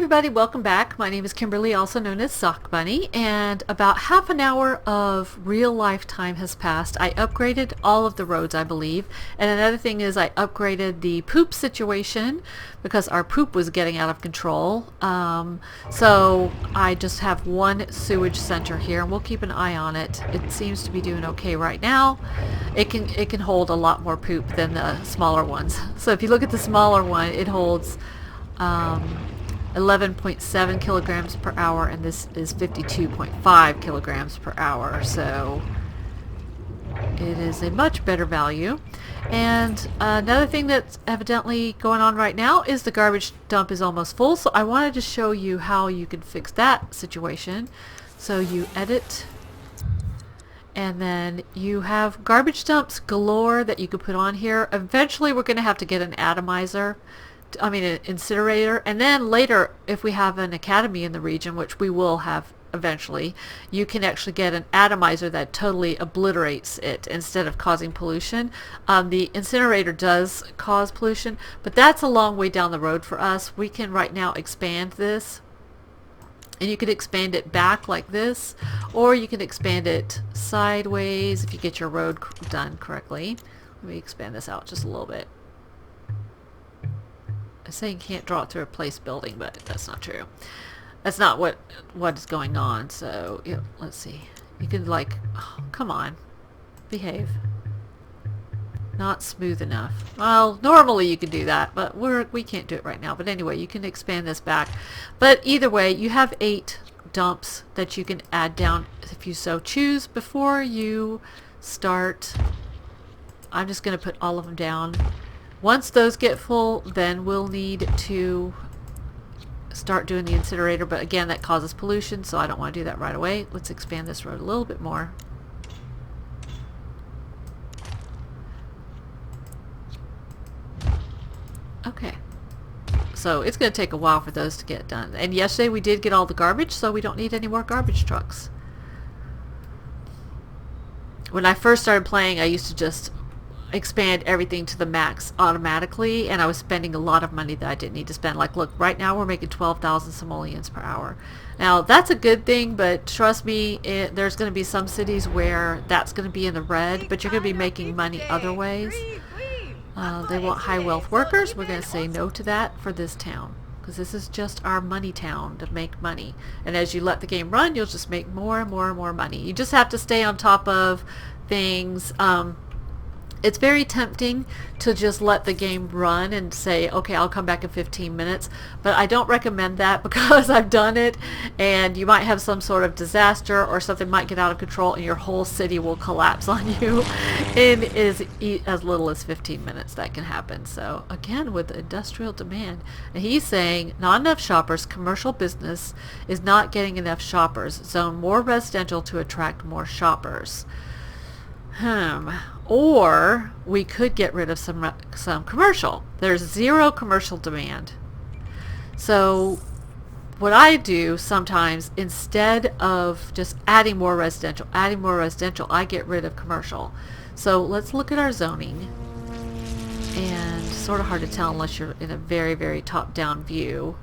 everybody, welcome back. My name is Kimberly, also known as SockBunny, and about half an hour of real life time has passed. I upgraded all of the roads, I believe, and another thing is I upgraded the poop situation because our poop was getting out of control. So I just have one sewage center here, and we'll keep an eye on it. It seems to be doing okay right now. It can hold a lot more poop than the smaller ones. So if you look at the smaller one, it holds 11.7 kilograms per hour, and this is 52.5 kilograms per hour, so it is a much better value. And another thing that's evidently going on right now is the garbage dump is almost full, so I wanted to show you how you can fix that situation. So you edit, and then you have garbage dumps galore that you could put on here. Eventually we're going to have to get an atomizer, an incinerator, and then later if we have an academy in the region, which we will have eventually, you can actually get an atomizer that totally obliterates it instead of causing pollution. The incinerator does cause pollution, but that's a long way down the road for us. We can right now expand this, and you can expand it back like this, or you can expand it sideways if you get your road done correctly. Let me expand this out just a little bit. I say you can't draw it through a place building, but that's not true. That's not what is going on. So yeah, let's see. You can come on, behave. Not smooth enough. Well, normally you can do that, but we can't do it right now. But anyway, you can expand this back. But either way, you have 8 dumps that you can add down if you so choose. Before you start, I'm just going to put all of them down. Once those get full, then we'll need to start doing the incinerator, but again, that causes pollution, so I don't want to do that right away. Let's expand this road a little bit more. Okay. So it's going to take a while for those to get done. And yesterday we did get all the garbage, so we don't need any more garbage trucks. When I first started playing, I used to just expand everything to the max automatically, and I was spending a lot of money that I didn't need to spend. Like, look, right now we're making 12,000 simoleons per hour. Now that's a good thing, but trust me, there's going to be some cities where that's going to be in the red, but you're going to be making money other ways. They want high wealth workers. We're going to say no to that for this town, because this is just our money town to make money. And as you let the game run, you'll just make more and more and more money. You just have to stay on top of things. It's very tempting to just let the game run and say, okay, I'll come back in 15 minutes. But I don't recommend that, because I've done it, and you might have some sort of disaster or something might get out of control and your whole city will collapse on you in as little as 15 minutes. That can happen. So again, with industrial demand, and he's saying not enough shoppers, commercial business is not getting enough shoppers. Zone more residential to attract more shoppers. Or we could get rid of some commercial. There's 0 commercial demand. So what I do sometimes, instead of just adding more residential, I get rid of commercial. So let's look at our zoning. And sort of hard to tell unless you're in a very, very top-down view.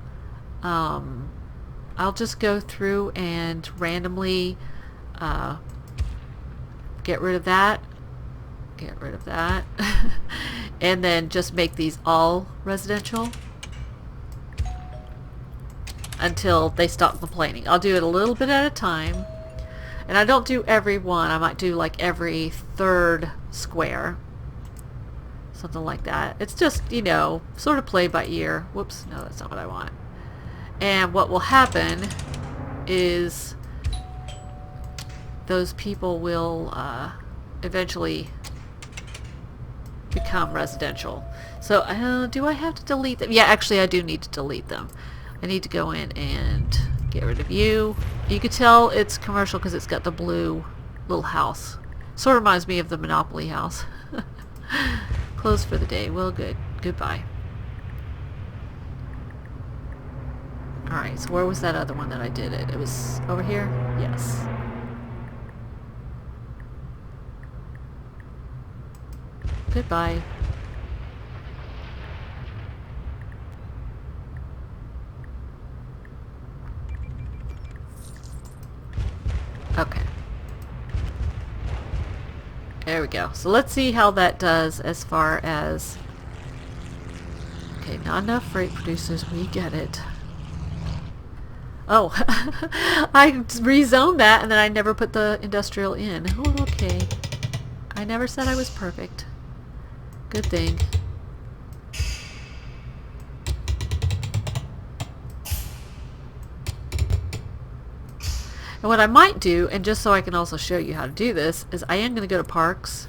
I'll just go through and randomly get rid of that, and then just make these all residential until they stop complaining. I'll do it a little bit at a time, and I don't do every one. I might do like every 3rd square, something like that. It's just, sort of play by ear. Whoops, no, that's not what I want. And what will happen is those people will eventually become residential. So do I have to delete them? Yeah, actually I do need to delete them. I need to go in and get rid of you. You can tell it's commercial because it's got the blue little house. Sort of reminds me of the Monopoly house. Closed for the day. Well, goodbye. Alright, so where was that other one that I did it? It was over here? Yes. Goodbye. There we go. So let's see how that does as far as... Okay, not enough freight producers. We get it. Oh, I rezoned that and then I never put the industrial in. Oh, okay. I never said I was perfect. Good thing. And what I might do, and just so I can also show you how to do this, is I am going to go to parks,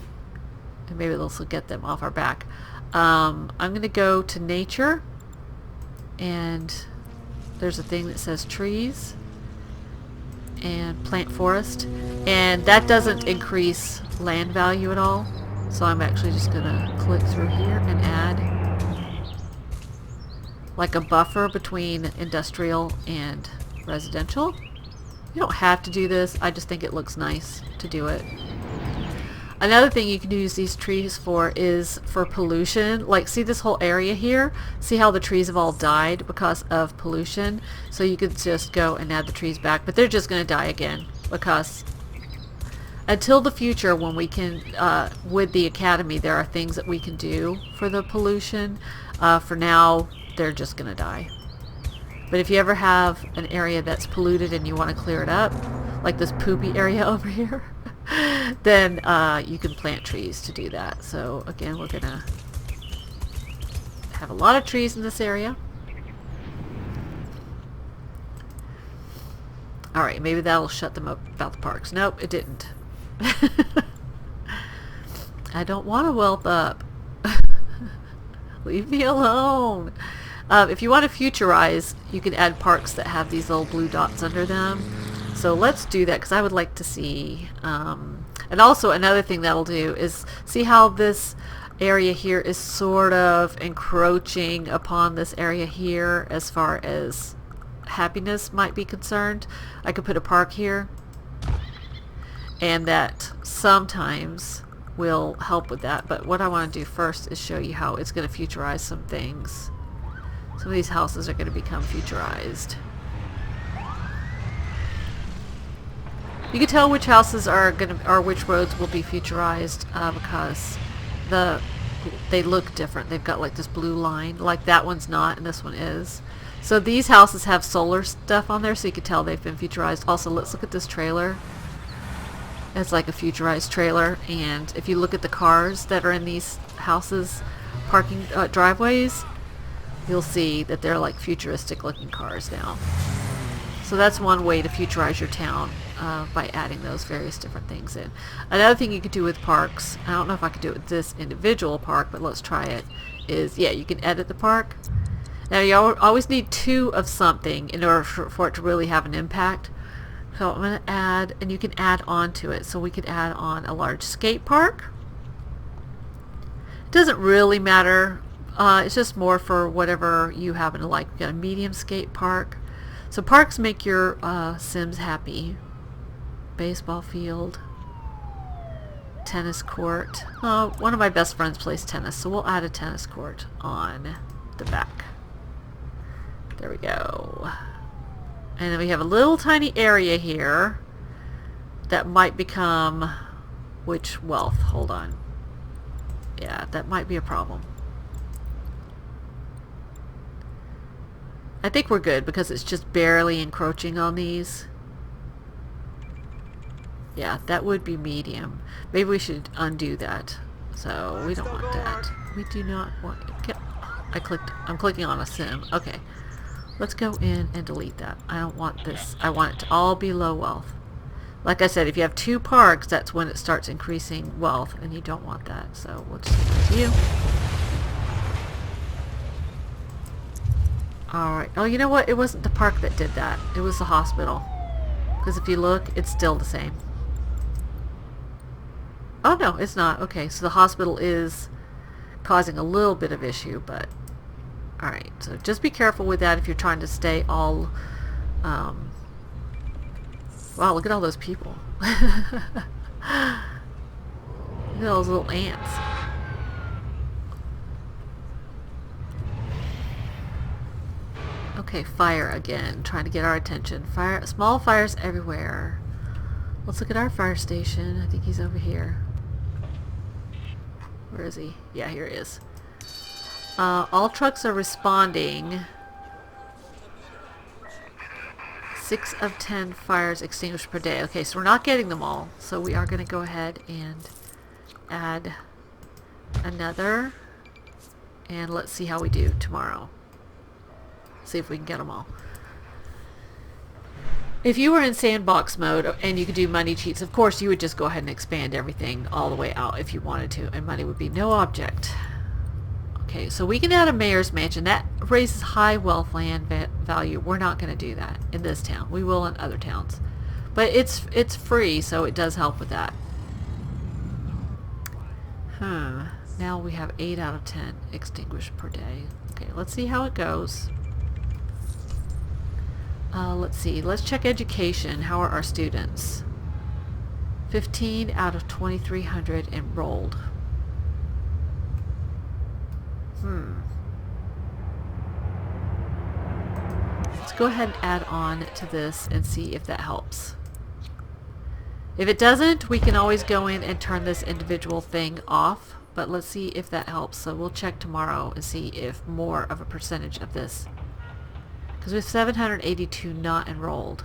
and maybe this will get them off our back. I'm going to go to nature, and there's a thing that says trees, and plant forest, and that doesn't increase land value at all. So I'm actually just going to click through here and add like a buffer between industrial and residential. You don't have to do this, I just think it looks nice to do it. Another thing you can use these trees for is for pollution. Like, see this whole area here? See how the trees have all died because of pollution? So you could just go and add the trees back, but they're just going to die again because until the future when we can, with the academy, there are things that we can do for the pollution. For now, they're just going to die. But if you ever have an area that's polluted and you want to clear it up, like this poopy area over here, then you can plant trees to do that. So again, we're going to have a lot of trees in this area. Alright, maybe that'll shut them up about the parks. Nope, it didn't. I don't want to whelp up. Leave me alone. If you want to futurize, you can add parks that have these little blue dots under them. So let's do that because I would like to see. And also another thing that'll do is see how this area here is sort of encroaching upon this area here as far as happiness might be concerned. I could put a park here, and that sometimes will help with that. But what I want to do first is show you how it's going to futurize some things. Some of these houses are going to become futurized. You can tell which houses are going to, or which roads will be futurized because they look different. They've got like this blue line, like that one's not, and this one is. So these houses have solar stuff on there, so you can tell they've been futurized. Also, let's look at this trailer. It's like a futurized trailer, and if you look at the cars that are in these houses, parking driveways, you'll see that they're like futuristic looking cars now. So that's one way to futurize your town, by adding those various different things in. Another thing you could do with parks, I don't know if I could do it with this individual park, but let's try it, is, yeah, you can edit the park. Now you always need 2 of something in order for it to really have an impact. So I'm going to add, and you can add on to it. So we could add on a large skate park. It doesn't really matter. It's just more for whatever you happen to like. We've got a medium skate park. So parks make your Sims happy. Baseball field. Tennis court. One of my best friends plays tennis, so we'll add a tennis court on the back. There we go. And then we have a little tiny area here that might become which wealth? Hold on. Yeah, that might be a problem. I think we're good because it's just barely encroaching on these. Yeah, that would be medium. Maybe we should undo that. So we don't want that. We do not want it. I'm clicking on a sim. Okay. Let's go in and delete that. I don't want this. I want it to all be low wealth. Like I said, if you have 2 parks, that's when it starts increasing wealth, and you don't want that. So we'll just review. Alright. Oh, you know what? It wasn't the park that did that. It was the hospital. Because if you look, it's still the same. Oh, no, it's not. Okay, so the hospital is causing a little bit of issue, but... Alright, so just be careful with that if you're trying to stay all... Wow, look at all those people. Look at those little ants. Okay, fire again, trying to get our attention. Fire, small fires everywhere. Let's look at our fire station. I think he's over here. Where is he? Yeah, here he is. All trucks are responding. 6 of 10 fires extinguished per day. Okay, so we're not getting them all. So we are going to go ahead and add another. And let's see how we do tomorrow. See if we can get them all. If you were in sandbox mode and you could do money cheats, of course you would just go ahead and expand everything all the way out if you wanted to, and money would be no object. Okay, so we can add a mayor's mansion. That raises high wealth land value. We're not going to do that in this town. We will in other towns. But it's free, so it does help with that. Now we have 8 out of 10 extinguished per day. Okay, let's see how it goes. Let's see. Let's check education. How are our students? 15 out of 2,300 enrolled. Let's go ahead and add on to this and see if that helps. If it doesn't, we can always go in and turn this individual thing off, but let's see if that helps. So we'll check tomorrow and see if more of a percentage of this, because we have 782 not enrolled.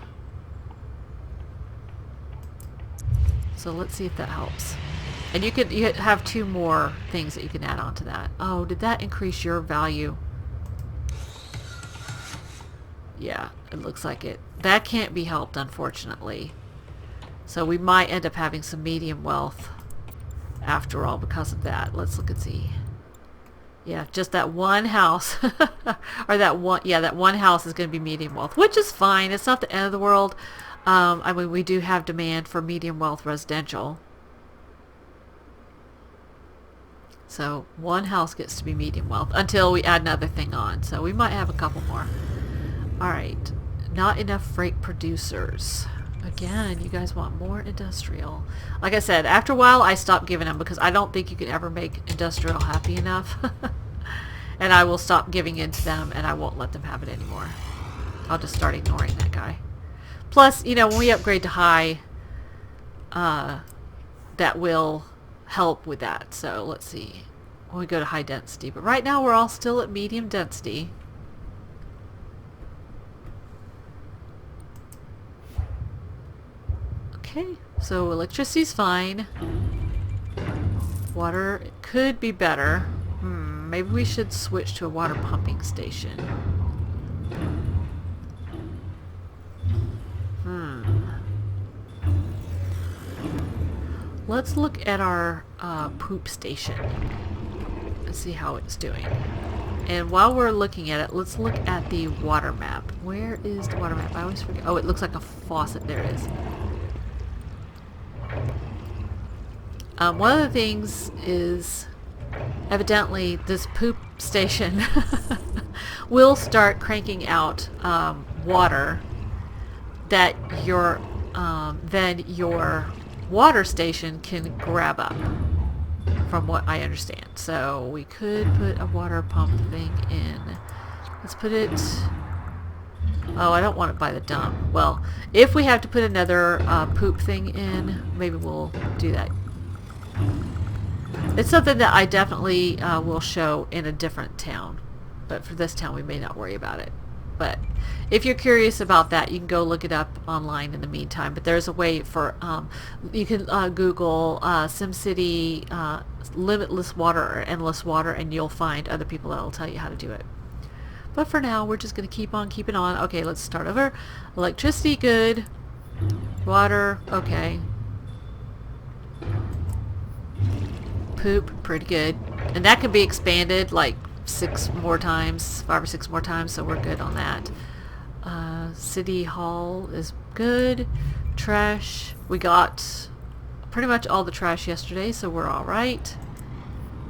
So let's see if that helps. And you have 2 more things that you can add on to that. Oh, did that increase your value? Yeah, it looks like it. That can't be helped, unfortunately. So we might end up having some medium wealth after all because of that. Let's look and see. Yeah, just that one house, or that one house is going to be medium wealth, which is fine. It's not the end of the world. I mean, we do have demand for medium wealth residential. So one house gets to be medium wealth until we add another thing on. So we might have a couple more. Alright, not enough freight producers. Again, you guys want more industrial. Like I said, after a while I stopped giving them because I don't think you can ever make industrial happy enough. And I will stop giving in to them and I won't let them have it anymore. I'll just start ignoring that guy. Plus, you know, when we upgrade to high, that will help with that. So let's see. When we go to high density. But right now we're all still at medium density. Okay, so electricity's fine. Water could be better. Maybe we should switch to a water pumping station. Let's look at our poop station and see how it's doing. And while we're looking at it, let's look at the water map. Where is the water map? I always forget. Oh, it looks like a faucet. There it is. One of the things is evidently this poop station will start cranking out water that then your water station can grab up, from what I understand. So we could put a water pump thing in. Let's put it... Oh, I don't want it by the dump. Well, if we have to put another poop thing in, maybe we'll do that. It's something that I definitely will show in a different town. But for this town, we may not worry about it. But if you're curious about that, you can go look it up online in the meantime. But there's a way for, you can Google SimCity limitless water or endless water, and you'll find other people that will tell you how to do it. But for now, we're just going to keep on keeping on. Okay, let's start over. Electricity, good. Water, okay. Poop, pretty good. And that can be expanded like 6 more times, 5 or 6 more times, so we're good on that. City Hall is good. Trash, we got pretty much all the trash yesterday, so we're alright.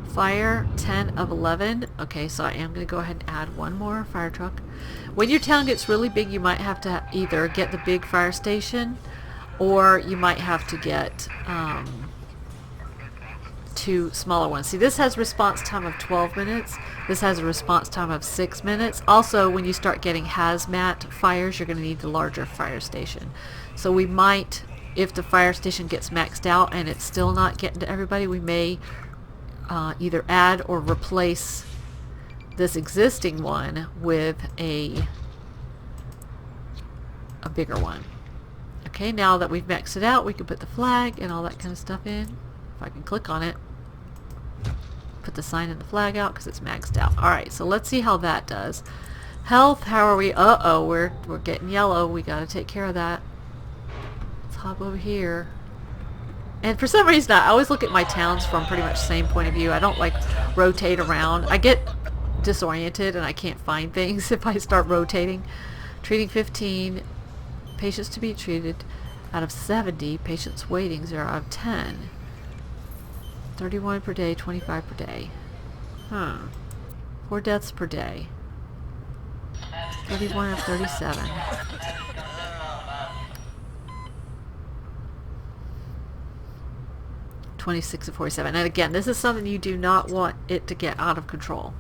Fire, 10 of 11. Okay, so I am going to go ahead and add one more fire truck. When your town gets really big, you might have to either get the big fire station, or you might have to get 2 smaller ones. See, this has response time of 12 minutes. This has a response time of 6 minutes. Also, when you start getting hazmat fires, you're going to need the larger fire station. So we might, if the fire station gets maxed out and it's still not getting to everybody, we may either add or replace this existing one with a bigger one. Okay, now that we've maxed it out, we can put the flag and all that kind of stuff in. If I can click on it, put the sign and the flag out because it's maxed out. Alright, so let's see how that does. Health, how are we? Uh-oh, we're getting yellow. We gotta take care of that. Let's hop over here. And for some reason, I always look at my towns from pretty much the same point of view. I don't like rotate around. I get disoriented and I can't find things if I start rotating. Treating 15. Patients to be treated out of 70. Patients waiting 0 out of 10. 31 per day, 25 per day. 4 deaths per day. 31 of 37. (26 of 47). And again, this is something you do not want it to get out of control.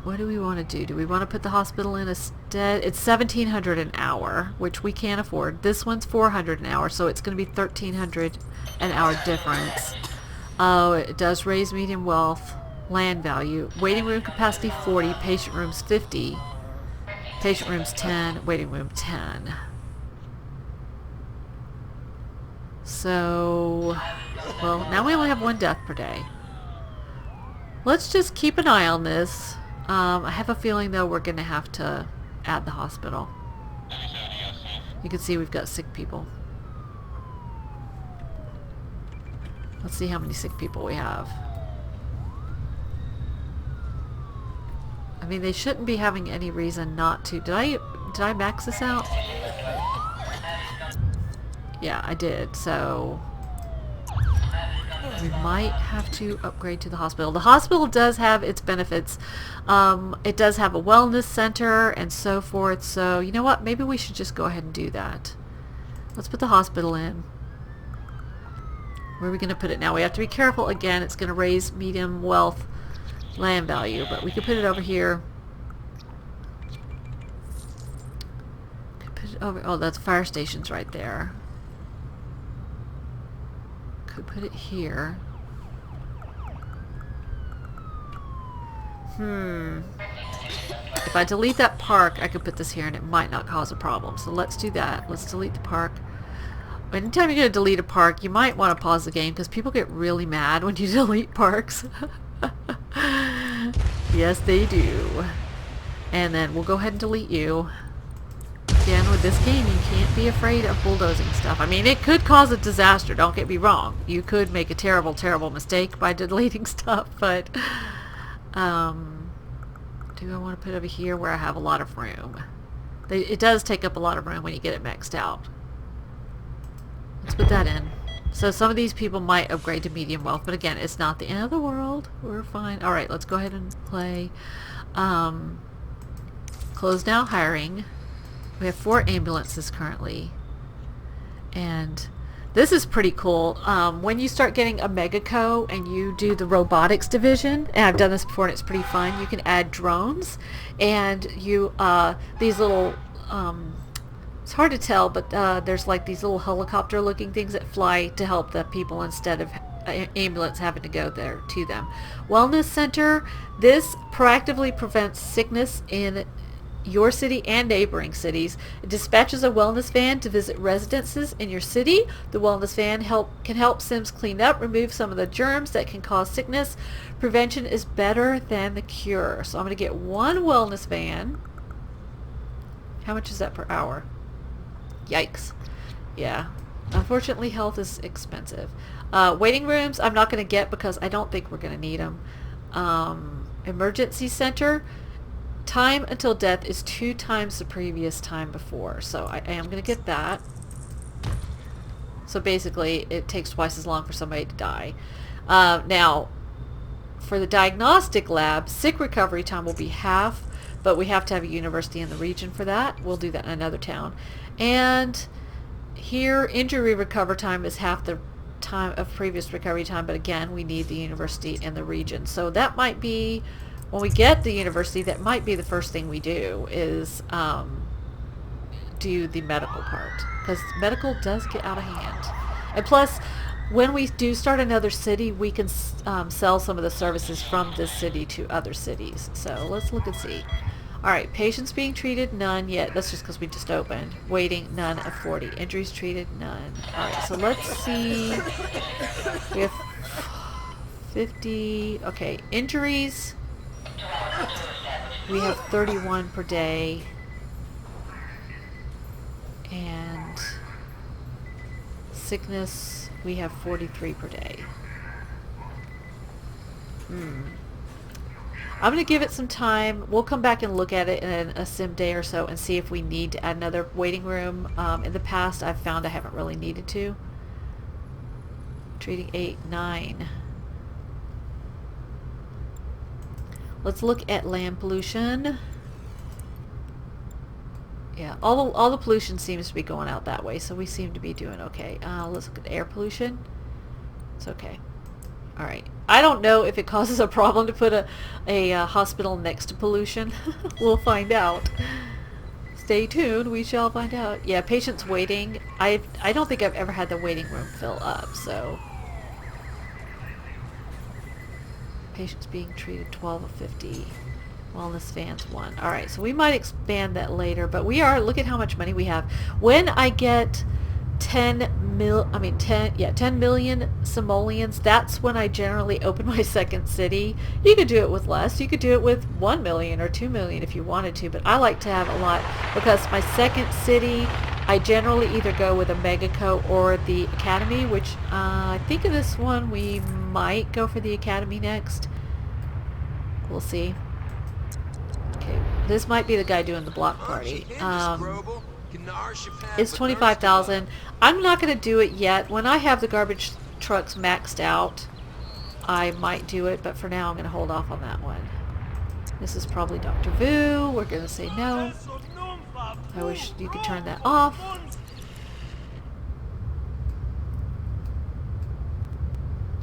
What do we want to do? Do we want to put the hospital in instead? It's $1,700 an hour, which we can't afford. This one's $400 an hour, so it's going to be $1,300 an hour difference. Oh, it does raise medium wealth, land value. Waiting room capacity 40, patient rooms 50, patient rooms 10, waiting room 10. So, well, now we only have 1 death per day. Let's just keep an eye on this. I have a feeling, though, we're going to have to add the hospital. You can see we've got sick people. Let's see how many sick people we have. I mean, they shouldn't be having any reason not to. Did I max this out? Yeah, I did. So we might have to upgrade to the hospital. The hospital does have its benefits. It does have a wellness center and so forth. So, you know what? Maybe we should just go ahead and do that. Let's put the hospital in. Where are we going to put it now? We have to be careful. Again, it's going to raise medium wealth land value. But we could put it over here. Put it over. Oh, that's fire stations right there. Could put it here. If I delete that park, I could put this here and it might not cause a problem. So let's do that. Let's delete the park. Anytime you're going to delete a park, you might want to pause the game because people get really mad when you delete parks. Yes, they do. And then we'll go ahead and delete you. Again, with this game, you can't be afraid of bulldozing stuff. I mean, it could cause a disaster, don't get me wrong. You could make a terrible, terrible mistake by deleting stuff, but do I want to put it over here where I have a lot of room? It does take up a lot of room when you get it maxed out. Let's put that in. So some of these people might upgrade to medium wealth, but again, it's not the end of the world. We're fine. Alright, let's go ahead and play. Close now hiring. We have 4 ambulances currently. And this is pretty cool. When you start getting a Megaco and you do the robotics division, and I've done this before and it's pretty fun, you can add drones. And you, these little, it's hard to tell, but there's like these little helicopter looking things that fly to help the people instead of ambulance having to go there to them. Wellness center. This proactively prevents sickness in your city and neighboring cities. It dispatches a wellness van to visit residences in your city. The wellness van can help Sims clean up, remove some of the germs that can cause sickness. Prevention is better than the cure. So I'm going to get 1 wellness van. How much is that per hour? Yikes. Yeah. Unfortunately, health is expensive. Waiting rooms, I'm not going to get because I don't think we're going to need them. Emergency center. Time until death is 2 times the previous time before. So I am going to get that. So basically, it takes twice as long for somebody to die. Now, for the diagnostic lab, sick recovery time will be half, but we have to have a university in the region for that. We'll do that in another town. And here, injury recovery time is half the time of previous recovery time, but again, we need the university in the region. So that might be, when we get the university, that might be the first thing we do is do the medical part, because medical does get out of hand. And plus, when we do start another city, we can sell some of the services from this city to other cities. So let's look and see. Alright, patients being treated, none yet. That's just because we just opened. Waiting, none of 40. Injuries treated, none. Alright, so let's see. We have 50. Okay, injuries. We have 31 per day. And sickness, we have 43 per day. I'm going to give it some time. We'll come back and look at it in a sim day or so and see if we need to add another waiting room. In the past, I've found I haven't really needed to. Treating 8, 9. Let's look at land pollution. Yeah, all the pollution seems to be going out that way, so we seem to be doing okay. Let's look at air pollution. It's okay. Alright. I don't know if it causes a problem to put a hospital next to pollution. We'll find out. Stay tuned. We shall find out. Yeah, patients waiting. I don't think I've ever had the waiting room fill up, so. Patients being treated, 12 of 50. Wellness fans, 1. Alright, so we might expand that later, but we are, look at how much money we have. When I get 10 million simoleons, that's when I generally open my second city. You could do it with less. You could do it with 1 million or 2 million if you wanted to, but I like to have a lot because my second city, I generally either go with a Megaco or the Academy, which I think of this one we might go for the Academy next. We'll see. Okay, this might be the guy doing the block party. It's 25,000. I'm not going to do it yet. When I have the garbage trucks maxed out, I might do it, but for now I'm going to hold off on that one. This is probably Dr. Vu. We're going to say no. I wish you could turn that off.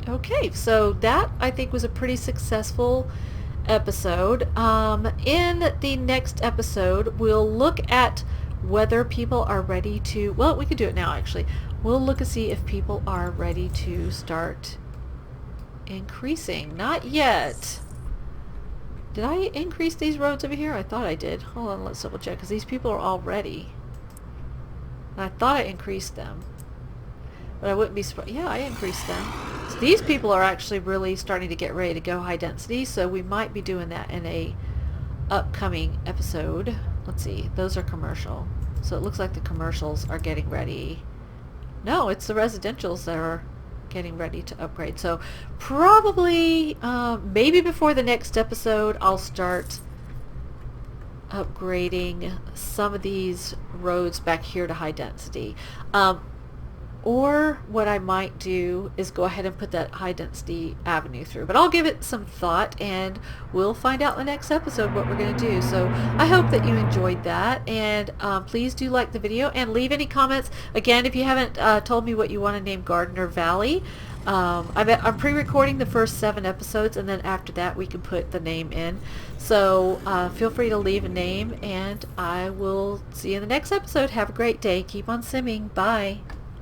Okay, so that I think was a pretty successful episode. In the next episode, we'll look at whether people are ready to, well, we could do it now actually. We'll look and see if people are ready to start increasing. Not yet. Did I increase these roads over here? I thought I did. Hold on, let's double check because these people are all ready. And I thought I increased them. But I wouldn't be surprised. Yeah, I increased them. So these people are actually really starting to get ready to go high density, so we might be doing that in a upcoming episode. Let's see, those are commercial. So it looks like the commercials are getting ready. No, it's the residentials that are getting ready to upgrade. So probably, maybe before the next episode, I'll start upgrading some of these roads back here to high density. Or what I might do is go ahead and put that high density avenue through. But I'll give it some thought and we'll find out in the next episode what we're going to do. So I hope that you enjoyed that, and please do like the video and leave any comments. Again, if you haven't told me what you want to name Gardner Valley, I'm pre-recording the first 7 episodes, and then after that we can put the name in. So feel free to leave a name, and I will see you in the next episode. Have a great day. Keep on simming. Bye.